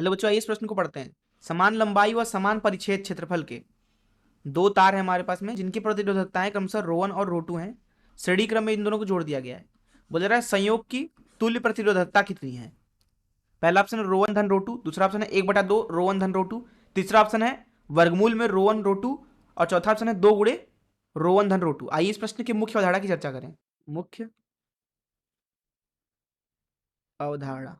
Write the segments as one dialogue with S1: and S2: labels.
S1: Hello बच्चों, आइए इस प्रश्न को पढ़ते हैं। समान लंबाई व समान परिच्छेद क्षेत्रफल के दो तार है हमारे पास में, जिनकी प्रतिरोधकताएं क्रमशः रो1 और रो2 हैं। श्रेणी क्रम में इन दोनों को जोड़ दिया गया है। बोल रहा है संयोग की तुल्य प्रतिरोधकता कितनी है। पहला ऑप्शन है रो1 धन रो2, दूसरा ऑप्शन है 1/2 रो1 धन रो2, तीसरा ऑप्शन है वर्गमूल में रो1 रो2 और चौथा ऑप्शन है 2 गुणे रो1 धन रो2। आइए इस प्रश्न की मुख्य अवधारणा की चर्चा करें। मुख्य अवधारणा।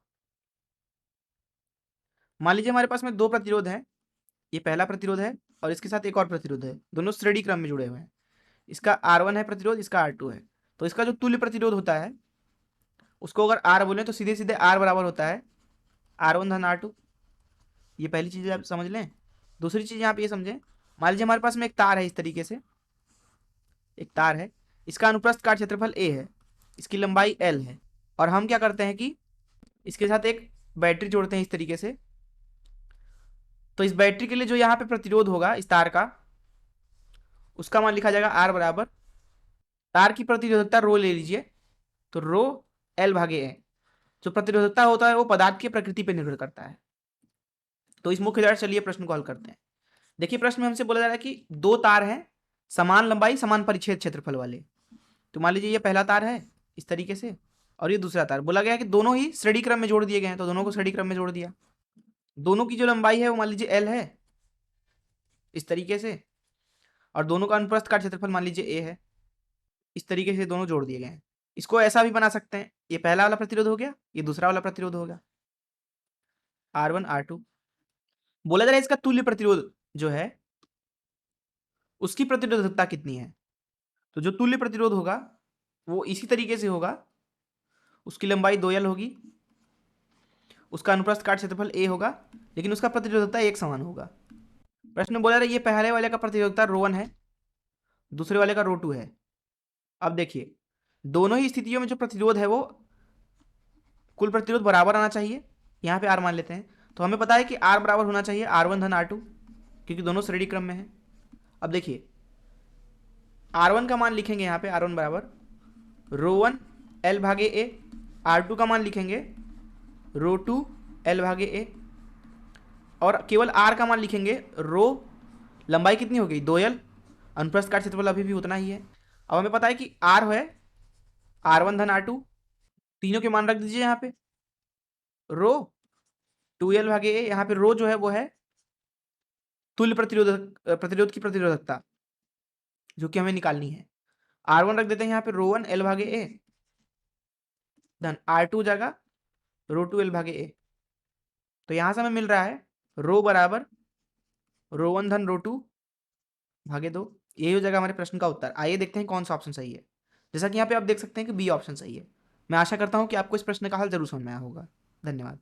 S1: मान लीजिए हमारे पास में दो प्रतिरोध हैं। ये पहला प्रतिरोध है और इसके साथ एक और प्रतिरोध है, दोनों श्रेणी क्रम में जुड़े हुए हैं। इसका R1 है प्रतिरोध, इसका R2 है। तो इसका जो तुल्य प्रतिरोध होता है उसको अगर R बोले तो सीधे सीधे R बराबर होता है R1 धन R2। ये पहली चीज आप समझ लें। दूसरी चीज यहाँ पे ये समझें, मान लीजिए हमारे पास में एक तार है, इस तरीके से एक तार है। इसका अनुप्रस्थ काट क्षेत्रफल A है, इसकी लंबाई L है, और हम क्या करते हैं कि इसके साथ एक बैटरी जोड़ते हैं इस तरीके से। तो इस बैटरी के लिए जो यहाँ पे प्रतिरोध होगा इस तार का, उसका मान लिखा जाएगा R बराबर तार की प्रतिरोधकता रो ले लीजिए, तो रो L भागे ए। जो प्रतिरोधकता होता है वो पदार्थ की प्रकृति पर निर्भर करता है। तो इस मुख्य द्वारा चलिए प्रश्न को हल करते हैं। देखिए प्रश्न में हमसे बोला जा रहा है कि दो तार हैं समान लंबाई समान परिच्छेद क्षेत्रफल वाले। तो मान लीजिए ये पहला तार है इस तरीके से, और ये दूसरा तार। बोला गया कि दोनों ही श्रेणी क्रम में जोड़ दिए गए हैं, तो दोनों को श्रेणी क्रम में जोड़ दिया। दोनों की जो लंबाई है वो मान लीजिए L है इस तरीके से, और दोनों का अनुप्रस्थ काट क्षेत्रफल मान लीजिए A है। इस तरीके से दोनों जोड़ दिए गए हैं। इसको ऐसा भी बना सकते हैं, ये पहला वाला प्रतिरोध हो गया, ये दूसरा वाला प्रतिरोध हो गया, R1 R2। बोला जा रहा है इसका तुल्य प्रतिरोध जो है उसकी प्रतिरोधकता कितनी है। तो जो तुल्य प्रतिरोध होगा वो इसी तरीके से होगा, उसकी लंबाई 2L होगी, उसका अनुप्रस्थ काट क्षेत्रफल A होगा, लेकिन उसका प्रतिरोधकता एक समान होगा। प्रश्न में बोला रहा है ये पहले वाले का प्रतिरोधकता रो1 है, दूसरे वाले का रो2 है। अब देखिए दोनों ही स्थितियों में जो प्रतिरोध है वो कुल प्रतिरोध बराबर आना चाहिए। यहाँ पे R मान लेते हैं, तो हमें पता है कि R बराबर होना चाहिए R1 धन R2, क्योंकि दोनों श्रेणी क्रम में है। अब देखिए R1 का मान लिखेंगे यहाँ पे, R1 बराबर रो1 L भागे A, R2 का मान लिखेंगे रो2 L भागे A, और केवल R का मान लिखेंगे रो लंबाई कितनी हो गई 2L, अनुप्रस्थ काट क्षेत्रफल अभी भी उतना ही है। अब हमें पता है कि R है R1 धन R2, तीनों के मान रख दीजिए यहाँ पे, रो 2L भागे A। यहाँ पे रो जो है वो है तुल्य प्रतिरोध की प्रतिरोधकता जो कि हमें निकालनी है। R1 रख देते हैं यहाँ पे रो1 L भागे A धन R2 जगह रो2 L भागे A। तो यहां से हमें मिल रहा है रो बराबर रो1 धन रो2 भागे 2। यही हो जाएगा हमारे प्रश्न का उत्तर। आइए देखते हैं कौन सा ऑप्शन सही है। जैसा कि यहाँ पे आप देख सकते हैं कि बी ऑप्शन सही है। मैं आशा करता हूं कि आपको इस प्रश्न का हल जरूर समझ में आया होगा। धन्यवाद।